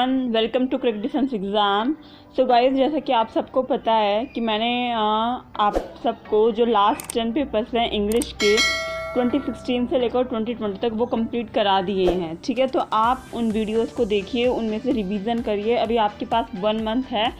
Everyone, welcome to crick defence exam. So guys, जैसा कि आप सबको पता है कि मैंने आप सबको जो लास्ट 10 पेपर्स हैं इंग्लिश के 2016 से लेकर 2020 तक वो कंप्लीट करा दिए हैं। ठीक है, तो आप उन वीडियोस को देखिए, उनमें से रिवीजन करिए। अभी आपके पास 1 मंथ है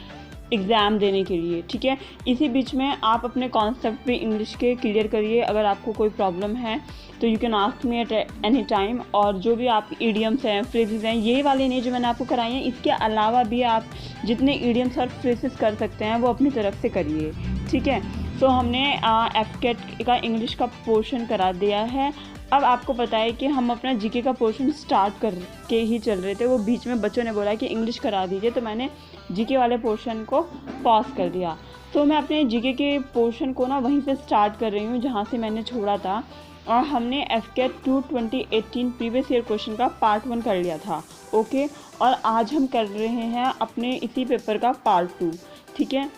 एग्ज़ाम देने के लिए। ठीक है, इसी बीच में आप अपने कॉन्सेप्ट भी इंग्लिश के क्लियर करिए। अगर आपको कोई प्रॉब्लम है तो you can ask me at any time. और जो भी आप ईडियम्स हैं, फ्रेजेस हैं, ये वाले नहीं जो मैंने आपको कराए हैं, इसके अलावा भी आप जितने ईडियम्स और फ्रेजेस कर सकते हैं वो अपनी तरफ से करिए। ठीक है, सो हमने एफकेट का इंग्लिश का पोर्शन करा दिया है। अब आपको पता है कि हम अपना जीके का पोर्शन स्टार्ट करके ही चल रहे थे। वो बीच में बच्चों ने बोला कि इंग्लिश करा दीजिए, तो मैंने जीके वाले पोर्शन को पॉज कर दिया। तो मैं अपने जीके के पोर्शन को ना वहीं से स्टार्ट कर रही हूँ जहाँ से मैंने छोड़ा था। और हमने एफकेट 2 2018 प्रीवियस ईयर क्वेश्चन का पार्ट 1 कर लिया था। ओके, और आज हम कर रहे हैं अपने इसी पेपर का पार्ट 2। ठीक है,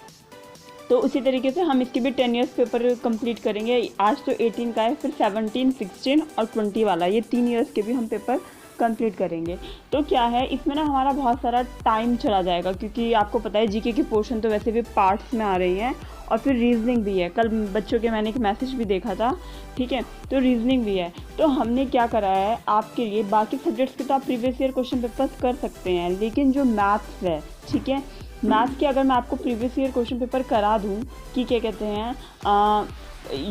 तो उसी तरीके से हम इसके भी 10 ईयर्स पेपर कंप्लीट करेंगे। आज तो 18 का है, फिर 17, 16 और 20 वाला, ये 3 ईयर्स के भी हम पेपर कंप्लीट करेंगे। तो क्या है, इसमें ना हमारा बहुत सारा टाइम चला जाएगा, क्योंकि आपको पता है जीके के पोर्शन तो वैसे भी पार्ट्स में आ रही हैं, और फिर रीजनिंग भी है। कल बच्चों के मैंने एक मैसेज भी देखा था। ठीक है, तो रीजनिंग भी है। तो हमने क्या करा है आपके लिए, बाकी सब्जेक्ट्स के तो आप प्रीवियस ईयर क्वेश्चन पेपर्स कर सकते हैं, लेकिन जो मैथ्स है, ठीक है, मैथ्स के अगर मैं आपको प्रीवियस ईयर क्वेश्चन पेपर करा दूँ कि क्या कहते हैं,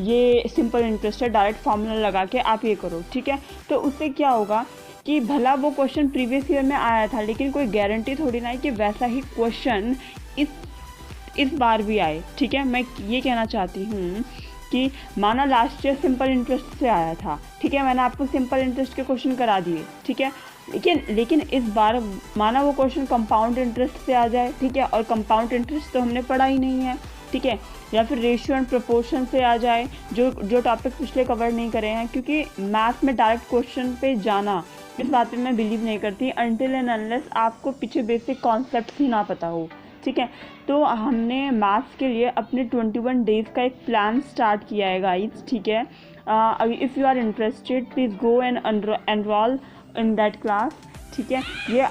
ये सिंपल इंटरेस्ट है, डायरेक्ट फार्मूला लगा के आप ये करो। ठीक है, तो उससे क्या होगा कि भला वो क्वेश्चन प्रीवियस ईयर में आया था, लेकिन कोई गारंटी थोड़ी ना है कि वैसा ही क्वेश्चन इस बार भी आए। ठीक है, मैं ये कहना चाहती हूँ कि माना लास्ट ईयर सिंपल इंटरेस्ट से आया था, ठीक है, मैंने आपको सिंपल इंटरेस्ट के क्वेश्चन करा दिए। ठीक है, लेकिन इस बार माना वो क्वेश्चन कंपाउंड इंटरेस्ट से आ जाए। ठीक है, और कंपाउंड इंटरेस्ट तो हमने पढ़ा ही नहीं है। ठीक है, या फिर रेशियो एंड प्रोपोर्शन से आ जाए, जो टॉपिक पिछले कवर नहीं करे हैं, क्योंकि मैथ्स में डायरेक्ट क्वेश्चन पे जाना, इस बात पे मैं बिलीव नहीं करती अनटिल एंड अनलेस आपको पीछे बेसिक कॉन्सेप्ट ही ना पता हो। ठीक है, तो हमने मैथ्स के लिए अपने 21 डेज़ का एक प्लान स्टार्ट किया है गाइस। ठीक है, if you are interested please go and enrol in that class. ठीक है, ये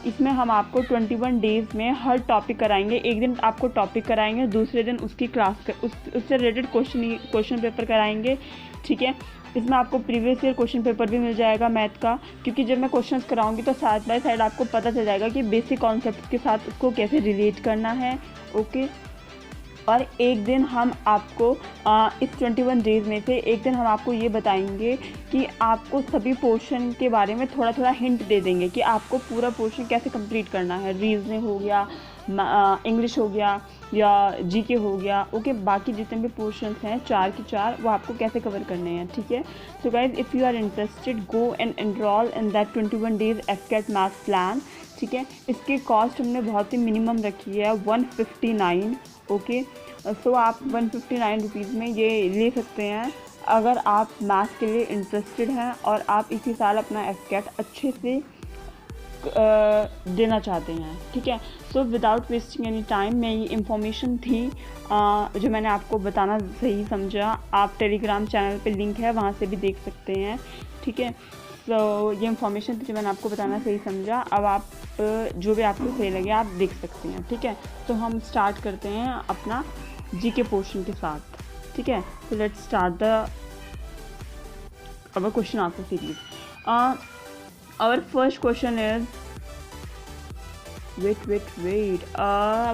इसमें हम आपको 21 डेज़ में हर टॉपिक कराएंगे। एक दिन आपको टॉपिक कराएंगे, दूसरे दिन उसकी क्लास उससे रिलेटेड क्वेश्चन पेपर कराएंगे। ठीक है, इसमें आपको प्रीवियस ईयर क्वेश्चन पेपर भी मिल जाएगा मैथ का, क्योंकि जब मैं क्वेश्चंस कराऊंगी तो साइड बाय साइड आपको पता चल जाएगा कि बेसिक कॉन्सेप्ट के साथ उसको कैसे रिलेट करना है। ओके, और एक दिन हम आपको इस 21 डेज़ में से एक दिन हम आपको ये बताएंगे कि आपको सभी पोर्शन के बारे में थोड़ा थोड़ा हिंट दे देंगे कि आपको पूरा पोर्शन कैसे कंप्लीट करना है। रीजनिंग हो गया, इंग्लिश हो गया, या जीके हो गया। ओके, बाकी जितने भी पोर्शंस हैं 4 के 4 वो आपको कैसे कवर करने हैं। ठीक है, so guys, if you are interested go and enrol in that 21 days एफकेट मैथ प्लान। ठीक है, इसकी कॉस्ट हमने बहुत ही मिनिमम रखी है, 159। ओके, सो आप 159 रुपीज़ में ये ले सकते हैं अगर आप मैथ्स के लिए इंटरेस्टेड हैं और आप इसी साल अपना एफकेट अच्छे से देना चाहते हैं। ठीक है, so without wasting any time, मैं ये इंफॉर्मेशन थी जो मैंने आपको बताना सही समझा। आप टेलीग्राम चैनल पे लिंक है, वहाँ से भी देख सकते हैं। ठीक है, सो ये इंफॉर्मेशन थी जो मैंने आपको बताना सही समझा। अब आप जो भी आपको सही लगे आप देख सकते हैं। ठीक है, तो हम स्टार्ट करते हैं अपना जीके पोर्शन के साथ। ठीक है, so let's start our question answer series. Our first question is, wait.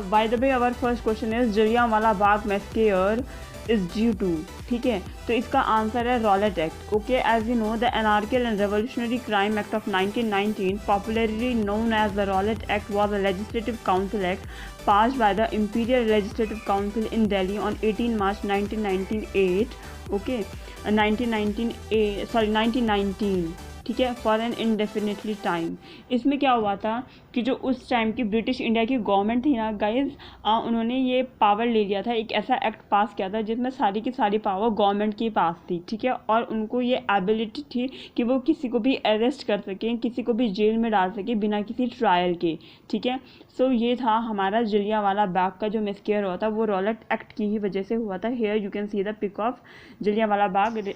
By the way, our first question is Jallianwala Bagh massacre is due to. ठीक है, तो इसका आंसर है Rowlatt Act. Okay, as you know the anarchical and revolutionary crime act of 1919, popularly known as the Rowlatt Act, was a legislative council act passed by the Imperial Legislative Council in Delhi on 18 March 1998. Okay, 1919. ठीक है, for an indefinitely time. इसमें क्या हुआ था कि जो उस time की ब्रिटिश इंडिया की गवर्नमेंट थी ना गाइज, उन्होंने ये पावर ले लिया था, एक ऐसा एक्ट पास किया था जिसमें सारी की सारी पावर गवर्नमेंट के पास थी। ठीक है, और उनको ये एबिलिटी थी कि वो किसी को भी अरेस्ट कर सकें, किसी को भी जेल में डाल सकें बिना किसी ट्रायल के। ठीक है, सो ये था हमारा जलियांवाला बाग का जो मैसेकर हुआ था, वो रॉलेट एक्ट की ही वजह से हुआ था। Here you can see the pic of Jallianwala Bagh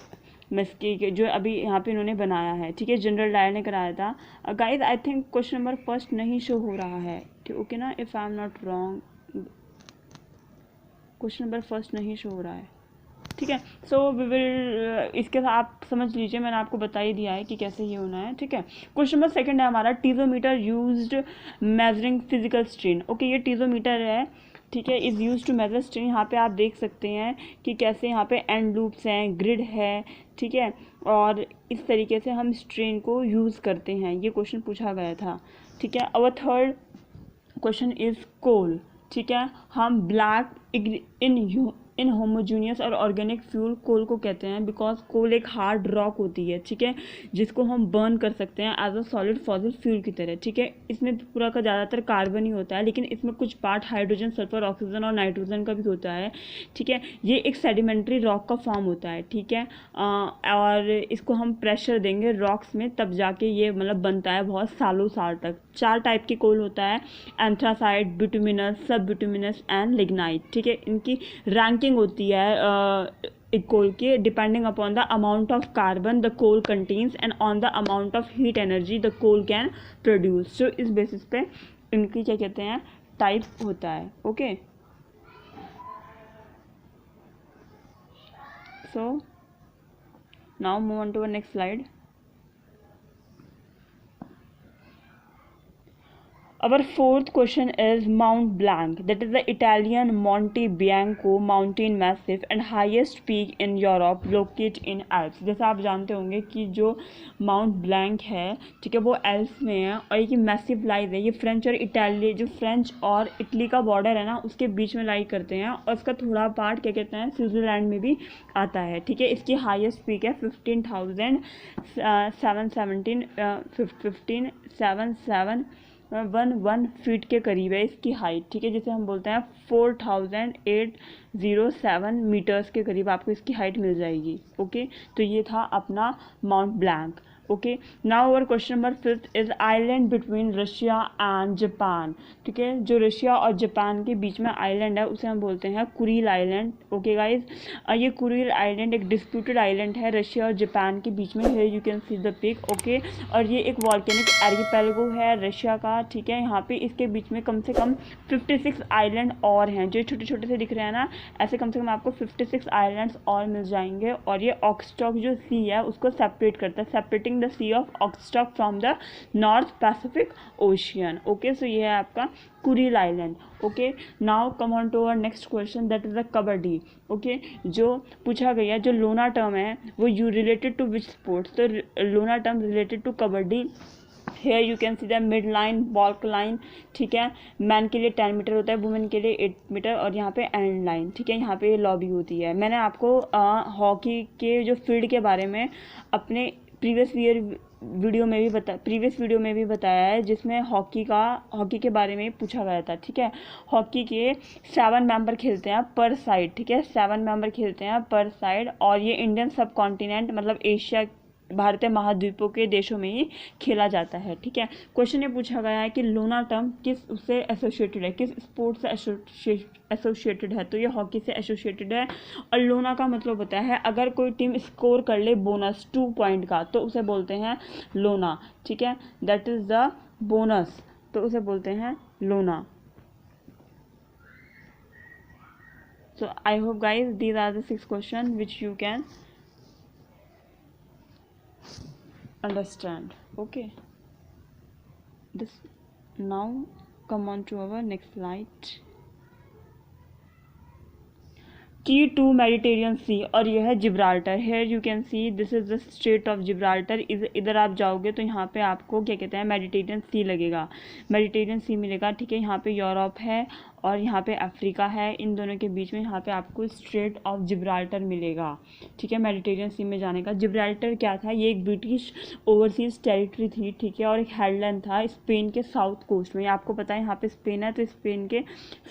massacre जो अभी यहाँ पे इन्होंने बनाया है, ठीक है, जनरल डायर ने कराया था। Guys I think question number first नहीं शो हो रहा है, ठीक, ओके ना, if I am not wrong, question number first नहीं शो हो रहा है, ठीक है। सो वी विल, इसके साथ आप समझ लीजिए, मैंने आपको बता ही दिया है कि कैसे ये होना है, ठीक है। क्वेश्चन नंबर सेकंड है हमारा, piezometer used measuring physical strain. Okay, ये टीजोमीटर है, ठीक है, is use to measure strain. यहाँ पे आप देख सकते हैं कि कैसे यहाँ पे एंड लूप्स हैं, ग्रिड है, ठीक है, और इस तरीके से हम स्ट्रेन को यूज़ करते हैं। ये क्वेश्चन पूछा गया था, ठीक है। अवर थर्ड क्वेश्चन इज़ कोल, ठीक है। हम ब्लैक इन होमोजीनियस और ऑर्गेनिक फ्यूल कोल को कहते हैं बिकॉज कोल एक हार्ड रॉक होती है, ठीक है, जिसको हम बर्न कर सकते हैं as a solid fossil fuel की तरह, ठीक है। इसमें पूरा का ज़्यादातर कार्बन ही होता है, लेकिन इसमें कुछ पार्ट हाइड्रोजन, सल्फर, ऑक्सीजन और नाइट्रोजन का भी होता है, ठीक है। ये एक सेडिमेंट्री रॉक का फॉर्म होता है, ठीक है, और इसको हम प्रेशर देंगे रॉक्स में तब जाके ये मतलब बनता है बहुत सालों साल तक। 4 टाइप की कोल होता है, anthracite, bituminous, sub bituminous and lignite, ठीक है। इनकी रैंकिंग होती है एक कोल की, depending upon the amount of carbon the coal contains and on the amount of heat energy the coal can produce. तो इस बेसिस पे इनकी क्या कहते हैं, टाइप होता है, okay. So now move on to next slide. Our fourth question is Mount Blanc, that is the Italian Monte Bianco mountain massif and highest peak in Europe, located in Alps। जैसा आप जानते होंगे कि जो mount blank है, ठीक है, वो एल्प्स में है और ये मैसिव लाइज है। ये फ्रेंच और इटाली, जो फ्रेंच और इटली का बॉर्डर है ना, उसके बीच में लाई करते हैं और इसका थोड़ा पार्ट क्या कहते हैं, स्विट्ज़रलैंड में भी आता है, ठीक है। इसकी हाईएस्ट पीक है 15,711 फीट के करीब है इसकी हाइट, ठीक है, जिसे हम बोलते हैं 4,807 मीटर्स के करीब आपको इसकी हाइट मिल जाएगी, ओके। तो ये था अपना mount blank, okay. Now our question number 5 is island between Russia and Japan, ठीक है। जो रशिया और जापान के बीच में आइलैंड है उसे हम बोलते हैं कुरील आइलैंड, ओके गाइज। ये कुरील आइलैंड एक डिस्प्यूटेड आइलैंड है रशिया और जापान के बीच में, here you can see the pic, okay. और ये एक वॉल्केनिक आर्किपेलागो है रशिया का, ठीक है। यहाँ पे इसके बीच में कम से कम 56 आइलैंड और हैं, जो छोटे छोटे से दिख रहे हैं ना, ऐसे कम से कम आपको 56 आइलैंड्स और मिल जाएंगे। और ये ऑक्सटॉक जो सी है उसको सेपरेट करता है, separating the sea of Okhotsk from the North Pacific Ocean, okay. So ये है आपका Kuril island, okay. Now come on to our next question, that is the kabaddi, okay. जो पूछा गया, जो लोना टर्म है वो you related to which sports, तो lona term related to kabaddi. Here you can see the mid line, balk line, ठीक है। Man के लिए 10 मीटर होता है, वुमेन के लिए 8 मीटर, और यहाँ पे एंड लाइन, ठीक है, यहाँ पे लॉबी होती है। मैंने आपको हॉकी के जो फील्ड के बारे में अपने प्रीवियस वीडियो में भी बताया है, जिसमें हॉकी के बारे में पूछा गया था, ठीक है। हॉकी के 7 मेंबर खेलते हैं पर साइड, ठीक है, 7 मेंबर खेलते हैं पर साइड, और ये इंडियन सब कॉन्टिनेंट मतलब एशिया, भारतीय महाद्वीपों के देशों में ही खेला जाता है, ठीक है। क्वेश्चन ये पूछा गया है कि लोना टर्म किस उससे एसोसिएटेड है, किस स्पोर्ट से एसोसिएटेड है, तो ये हॉकी से एसोसिएटेड है। और लोना का मतलब होता है अगर कोई टीम स्कोर कर ले बोनस 2 पॉइंट का तो उसे बोलते हैं लोना, ठीक है, दैट इज द बोनस, तो उसे बोलते हैं lona. So I hope guys these are the 6 question which you can understand, okay. This now come on to our next slide. Key to Mediterranean Sea, और यह है Gibraltar. Here you can see this is the strait of Gibraltar. इधर आप जाओगे तो यहाँ पे आपको क्या कहते हैं, मेडिटेरियन सी लगेगा, मेडिटेरियन सी मिलेगा, ठीक है। यहाँ पे यूरोप है और यहाँ पे अफ्रीका है, इन दोनों के बीच में यहाँ पे आपको स्ट्रेट ऑफ जिब्राल्टर मिलेगा, ठीक है, मेडिटेरियन सी में जाने का। जिब्राल्टर क्या था, ये एक ब्रिटिश ओवरसीज टेरिटरी थी, ठीक है, और एक हेडलैंड था स्पेन के साउथ कोस्ट में। आपको पता है यहाँ पे स्पेन है तो स्पेन के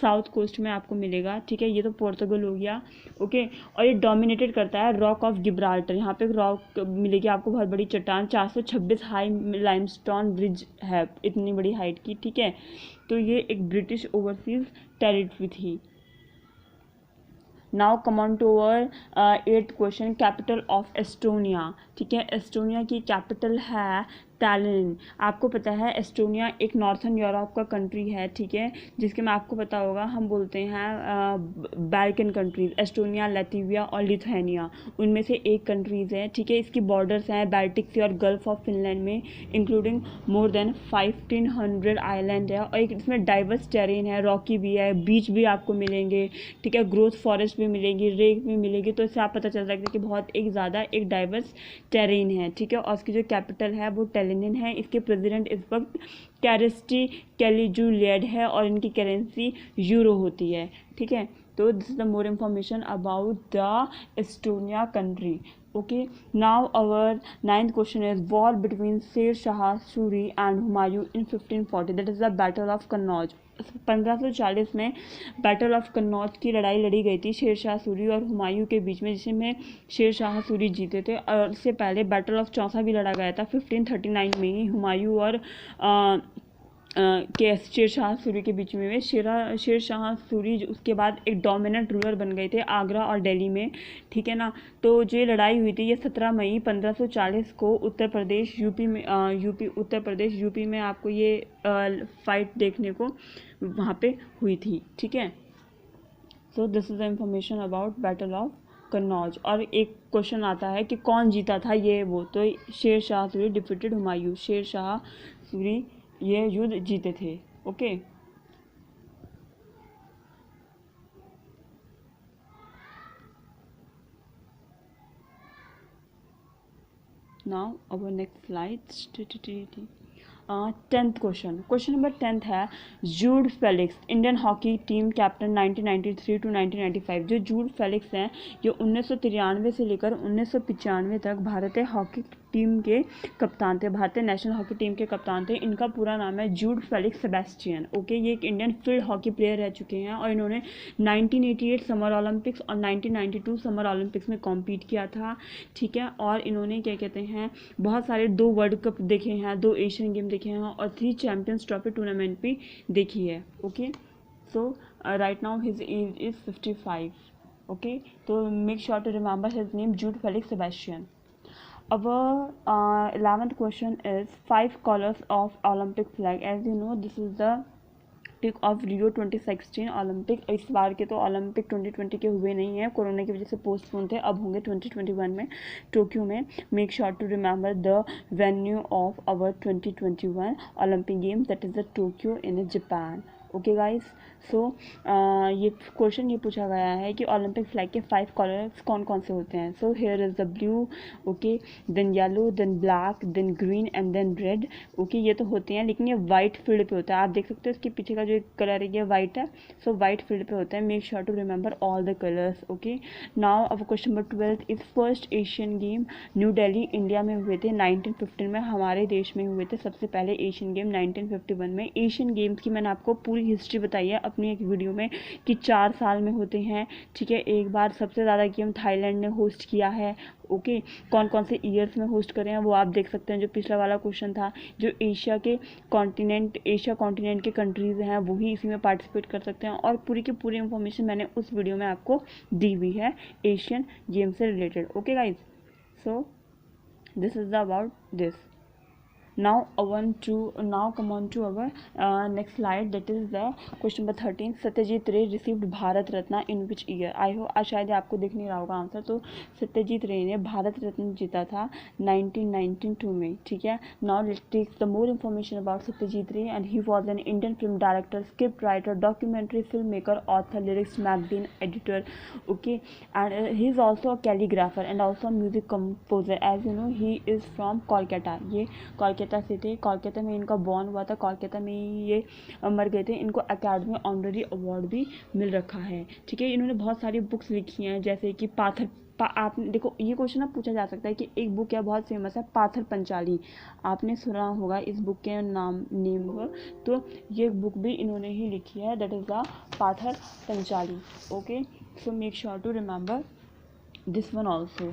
साउथ कोस्ट में आपको मिलेगा, ठीक है। ये तो पोर्तुगल हो गया, ओके। और ये डोमिनेटेड करता है रॉक ऑफ जिब्राल्टर, यहाँ पे रॉक मिलेगी आपको बहुत बड़ी चट्टान, 426 हाई लाइमस्टोन ब्रिज है इतनी बड़ी हाइट की, ठीक है। तो ये एक ब्रिटिश ओवरसीज टेरिटरी थी। Now come on to our 8th question, capital of Estonia. ठीक है, एस्टोनिया की कैपिटल है टैलिन। आपको पता है एस्टोनिया एक नॉर्थन यूरोप का कंट्री है, ठीक है, जिसके में आपको पता होगा हम बोलते हैं बाल्कन कंट्रीज, एस्टोनिया, लैटविया और लिथुआनिया, उनमें से एक कंट्रीज़ है। ठीक है, इसकी बॉर्डर्स हैं बाल्टिक सी और गल्फ ऑफ फिनलैंड में, इंक्लूडिंग मोर देन 1500 आइलैंड है, और एक इसमें डाइवर्स टेरेन है, रॉकी भी है, बीच भी आपको मिलेंगे, ठीक है, ग्रोथ फॉरेस्ट भी मिलेगी, रेक भी मिलेगी, तो इससे आप पता चल सकता है कि बहुत एक ज़्यादा एक डाइवर्स टेरेन है। ठीक है, और इसकी जो कैपिटल है वो टैलिन है। इसके प्रेसिडेंट इस वक्त कैरिस्टी कैलिजुलियड है और इनकी करेंसी यूरो होती है। ठीक है, तो this is the more information about the Estonia country. Okay, now our 9th question is war between Sher Shah Suri and Humayun in 1540, that is the battle of Kannauj. 1540 में बैटल ऑफ कन्नौज की लड़ाई लड़ी गई थी शेर शाह सूरी और हुमायूं के बीच में, जिसमें शेर शाह सूरी जीते थे। और इससे पहले बैटल ऑफ चौसा भी लड़ा गया था 1539 में ही, हुमायूं और के शेर शाह सूरी के बीच में। शेर शाह सूरी उसके बाद एक डोमिनेंट रूलर बन गए थे आगरा और दिल्ली में। ठीक है ना, तो जो ये लड़ाई हुई थी ये 17 मई 1540 को उत्तर प्रदेश यूपी में आपको ये फाइट देखने को वहाँ पे हुई थी। ठीक है, so this is the information about battle of Kannauj. और एक क्वेश्चन आता है कि कौन जीता था ये वो, तो शेर शाह सूरी डिफीटेड हुमायूं, शेर शाह सूरी ये युद्ध जीते थे। Okay, now our next slide. 10th question number 10th है Jude Felix, Indian hockey team captain 1993 to 1995। जो जूड फेलिक्स हैं ये 1993 से लेकर 1995 तक भारतीय हॉकी टीम के कप्तान थे, भारतीय नेशनल हॉकी टीम के कप्तान थे। इनका पूरा नाम है जूड फेलिक्स सेबेस्टियन। ओके, ये एक इंडियन फील्ड हॉकी प्लेयर रह चुके हैं और इन्होंने 1988 समर ओलंपिक्स और 1992 समर ओलंपिक्स में कॉम्पीट किया था। ठीक है, और इन्होंने क्या कहते हैं बहुत सारे 2 वर्ल्ड कप देखे हैं, 2 एशियन गेम देखे हैं और 3 चैंपियंस ट्रॉफी टूर्नामेंट भी देखी है। Okay, so right now his age is 55। Okay, तो make sure to remember his name Jude Felix Sebastian. Our 11th question is 5 colors of Olympic flag. As you know, this is the pic of Rio 2016 Olympic. इस बार के तो Olympic 2020 के हुए नहीं हैं, corona की वजह से पोस्टपोन थे, अब होंगे 2021 में टोक्यो में। Make sure to remember the venue of our 2021 Olympic games, that is the Tokyo in Japan. Okay guys, so ये क्वेश्चन ये पूछा गया है कि ओलंपिक फ्लैग के 5 कलर्स कौन कौन से होते हैं। So here is the blue, okay, then yellow, then black, then green and then red. Okay, ये तो होते हैं, लेकिन ये वाइट फील्ड पे होता है। आप देख सकते हो इसके पीछे का जो कलर है ये वाइट है, सो वाइट फील्ड पे होता है। Make sure to remember all the colours. Okay, now अब question number 12 is first Asian game New Delhi India में हुए थे 1915 में, हमारे देश में हुए थे सबसे पहले एशियन गेम 1951 में। एशियन गेम्स की मैंने आपको पूरी हिस्ट्री बताई है अपनी एक वीडियो में कि 4 साल में होते हैं। ठीक है, एक बार सबसे ज़्यादा गेम थाईलैंड ने होस्ट किया है। ओके, कौन कौन से ईयर्स में होस्ट करे हैं वो आप देख सकते हैं। जो पिछला वाला क्वेश्चन था, जो एशिया कॉन्टिनेंट के कंट्रीज़ हैं वही इसी में पार्टिसिपेट कर सकते हैं, और पूरी की पूरी इंफॉर्मेशन मैंने उस वीडियो में आपको दी हुई है एशियन गेम से related. Okay guys, so this is the about this. Now come on to our next slide, that is the question number 13. Satyajit रे received Bharat Ratna in which year? शायद आपको दिख नहीं रहा होगा आंसर। तो सत्यजीत रे ने भारत रत्न जीता था 1992 में। ठीक है, now let's take the more information about Satyajit रे, and he was an Indian film director, script writer, documentary filmmaker, author, lyrics magazine editor. Okay, and he is also a calligrapher and also a music composer. As you know, he is from Kolkata. ये कोलकाता से थे, कोलकाता में इनका born हुआ था, कोलकाता में ये मर गए थे। इनको अकेडमी ऑनररी अवार्ड भी मिल रखा है। ठीक है, इन्होंने बहुत सारी बुक्स लिखी हैं, जैसे कि आपने देखो ये क्वेश्चन ना पूछा जा सकता है कि एक बुक है बहुत फेमस है पाथर पंचाली, आपने सुना होगा इस बुक के नेम को, तो ये बुक भी इन्होंने ही लिखी है, that is the Pather Panchali. Okay, so make sure to remember this one also.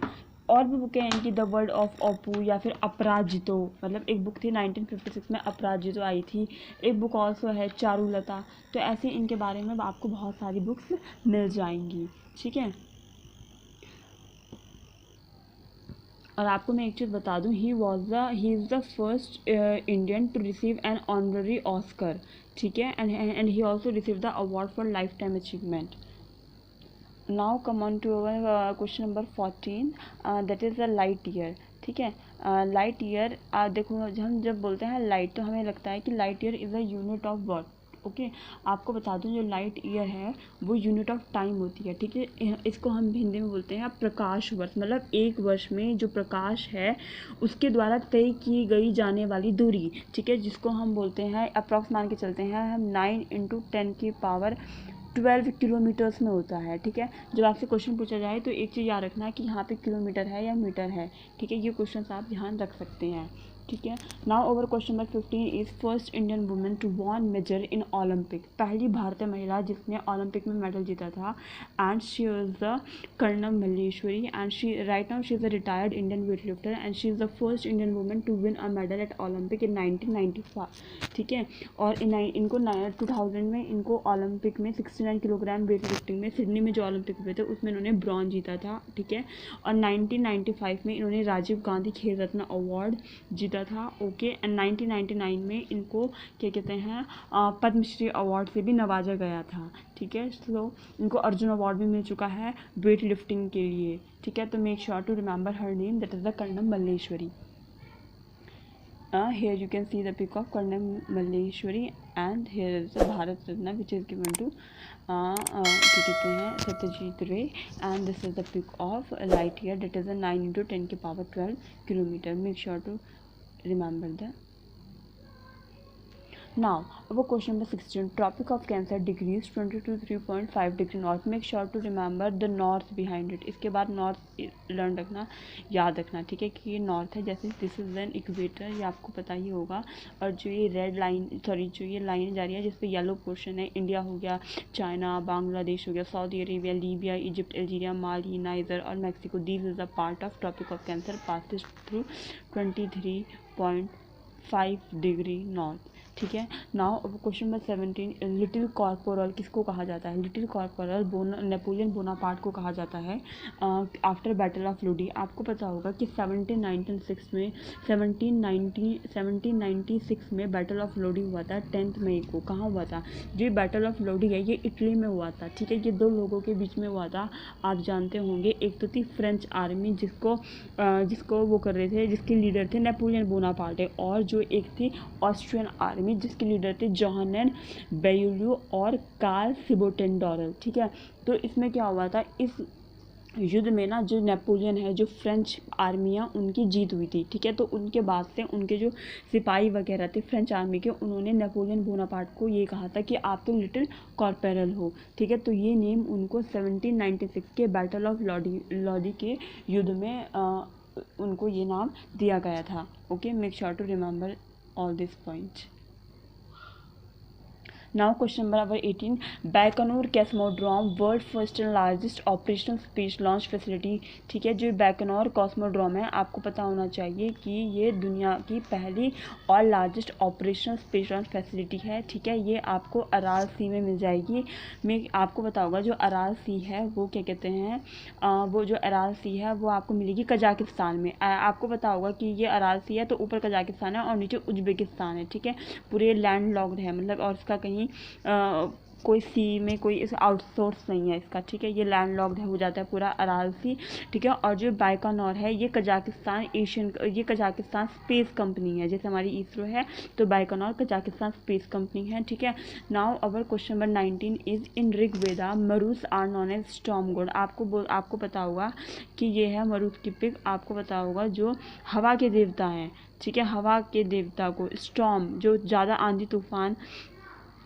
और भी बुकें हैं इनकी, द वर्ल्ड ऑफ ओपू या फिर अपराजितो, मतलब एक बुक थी 1956 में अपराजितो आई थी। एक बुक ऑल्सो है चारुलता। तो ऐसे इनके बारे में आपको बहुत सारी बुक्स मिल जाएंगी, ठीक है। और आपको मैं एक चीज़ बता दूं, he is the first Indian to receive an honorary Oscar, ठीक है। And he also receive the award for lifetime achievement. Now come on to our question number 14, that is the light year, ठीक है। Light year, देखो हम जब बोलते हैं light तो हमें लगता है कि light year is a unit of what, okay. आपको बता दूं जो लाइट ईयर है वो यूनिट ऑफ टाइम होती है, ठीक है। इसको हम हिंदी में बोलते हैं प्रकाश वर्ष, मतलब एक वर्ष में जो प्रकाश है उसके द्वारा तय की गई जाने वाली दूरी, ठीक है, जिसको हम बोलते हैं अप्रॉक्स मान के चलते हैं हम 9 × 10⁻12 किलोमीटर्स में होता है, ठीक है। जब आपसे क्वेश्चन पूछा जाए तो एक चीज़ याद रखना है कि यहाँ पे किलोमीटर है या मीटर है, ठीक है। ये क्वेश्चन आप ध्यान रख सकते हैं, ठीक है। Now over question number 15 is first Indian women to won medal in Olympic, पहली भारतीय महिला जिसने ओलंपिक में मेडल जीता था। And she is the Karnam Malleswari and she right now she is a retired Indian weight lifter and she is the first Indian women to win a medal at Olympic in 1995, ठीक है। और इनको 2000 में इनको Olympic में 69 kilogram weight lifting में Sydney में जो ओलंपिक हुए थे उसमें इन्होंने ब्रॉन्ज जीता था, ठीक है। और 1995 में इन्होंने राजीव गांधी खेल रत्न अवार्ड जीता था, ओके। एंड 1999 में इनको क्या कहते हैं पद्मश्री अवार्ड से भी नवाजा गया था, ठीक है। सो इनको अर्जुन अवार्ड भी मिल चुका है वेट लिफ्टिंग के लिए, ठीक है। तो make sure to remember her name, that is the Karnam Malleswari. Here you can see the pic of Karnam Malleshwari and here is the Bharat Ratna which is given to क्या कहते हैं सत्यजीत रे and this is the pic of light year that is a 9 × 10⁻12 kilometre. Make sure to remember the. Now our question number 16, tropic of Cancer degrees 20 to 3.5 degree north. Make sure to remember the north behind it. इसके बाद north learn रखना, याद रखना, ठीक है, कि ये north है। जैसे दिस इज एन इक्वेटर, ये आपको पता ही होगा। और जो ये रेड लाइन जो ये लाइन जा रही है जिस पे येलो पोर्शन है, इंडिया हो गया, चाइना, बांग्लादेश हो गया, Saudi Arabia, Libya, Egypt, Algeria, Mali, Niger और Mexico. This is a part of Tropic of Cancer passes through 23.5 degree north, ठीक है। नाउ अब क्वेश्चन नंबर 17, लिटिल कॉर्पोरल किसको कहा जाता है? लिटिल कॉर्पोरल नेपोलियन बोनापार्ट को कहा जाता है आफ्टर बैटल ऑफ लुडी। आपको पता होगा कि 1796 में बैटल ऑफ लोडी हुआ था 10 मई को। कहाँ हुआ था? जो बैटल ऑफ लोडी है ये इटली में हुआ था, ठीक है। ये दो लोगों के बीच में हुआ था, आप जानते होंगे। एक तो थी फ्रेंच आर्मी जिसको वो कर रहे थे, जिसके लीडर थे नेपोलियन बोनापार्ट, और जो एक थी ऑस्ट्रियन आर्मी जिसके लीडर थे जोहानन बेयुलियो और कार्ल सिबोटेंडोरल, ठीक है। तो इसमें क्या हुआ था, इस युद्ध में ना जो नेपोलियन है, जो फ्रेंच आर्मियाँ उनकी जीत हुई थी, ठीक है। तो उनके बाद से उनके जो सिपाही वगैरह थे फ्रेंच आर्मी के, उन्होंने नेपोलियन बोनापार्ट को ये कहा था कि आप तो लिटिल कॉर्पोरल हो, ठीक है। तो ये नेम उनको 1796 के बैटल ऑफ लॉडी के युद्ध में उनको ये नाम दिया गया था, okay. Make sure to remember all this point. Now question number 18, Baikonur Cosmodrome world first and largest operational space launch facility, ठीक है। जो बैकनूर कॉस्मोड्रोम है, आपको पता होना चाहिए कि ये दुनिया की पहली और largest operational space launch facility है, ठीक है। ये आपको अराल सी में मिल जाएगी। मैं आपको पता होगा जो अराल सी है वो क्या कहते हैं, वो जो अराल सी है वो आपको मिलेगी कजाकिस्तान में। आपको पता होगा कि ये अराल सी है तो ऊपर कजाकिस्तान है और नीचे उज्बेकिस्तान है, ठीक है। पूरे लैंड लॉक्ड है, मतलब, और इसका कहीं कोई सी में कोई इस आउटसोर्स नहीं है इसका, ठीक है। ये लैंड लॉक्ड हो जाता है पूरा अराल सी, ठीक है। और जो बाइकनूर है ये कजाकिस्तान स्पेस कंपनी है, जैसे हमारी इसरो है तो बाइकनूर कजाकिस्तान स्पेस कंपनी है, ठीक है। Now our question number 19 is in Rigveda Maruts are known as storm god. आपको पता होगा कि ये है मरुस की पिक। आपको पता होगा जो हवा के देवता हैं, ठीक है, हवा के देवता को स्टॉर्म, जो ज़्यादा आंधी तूफान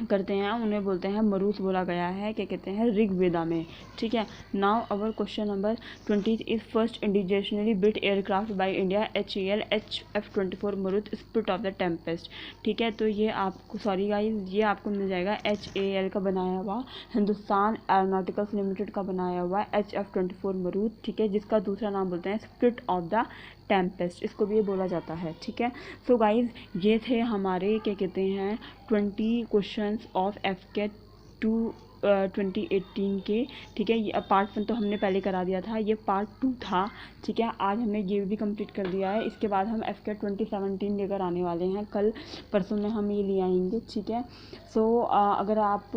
करते हैं उन्हें बोलते हैं मरुत बोला गया है, क्या कहते हैं, ऋग्वेदा में। ठीक है। Now our question number 20 is first indigenously built aircraft by India HAL HF-24 Marut spirit of the Tempest. ठीक है, तो ये आपको, सॉरी गाइस, ये आपको मिल जाएगा HAL का बनाया हुआ, हिंदुस्तान एरोनॉटिकल्स लिमिटेड का बनाया हुआ HF-24 मरुत। ठीक है, जिसका दूसरा नाम बोलते हैं स्पिरिट ऑफ द टेम्पेस्ट, इसको भी ये बोला जाता है। ठीक है, सो गाइज ये थे हमारे, क्या कहते हैं, 20 क्वेश्चंस ऑफ FCAT 2018 के। ठीक है, ये पार्ट 1 तो हमने पहले करा दिया था, ये पार्ट 2 था। ठीक है, आज हमने ये भी कंप्लीट कर दिया है। इसके बाद हम FCAT 2017 लेकर आने वाले हैं, कल परसों में हम ये ले आएंगे। ठीक है, सो अगर आप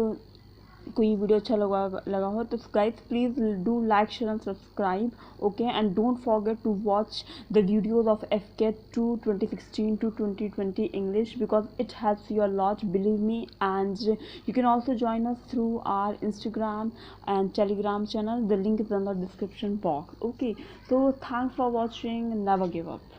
कोई वीडियो अच्छा लगा हो तो guys please do like, share and subscribe, okay, and don't forget to watch the videos of FCAT 2016 to 2020 English because it helps you a lot, believe me. And you can also join us through our Instagram and Telegram channel. The link is in the description box. Okay, so thanks for watching. Never give up.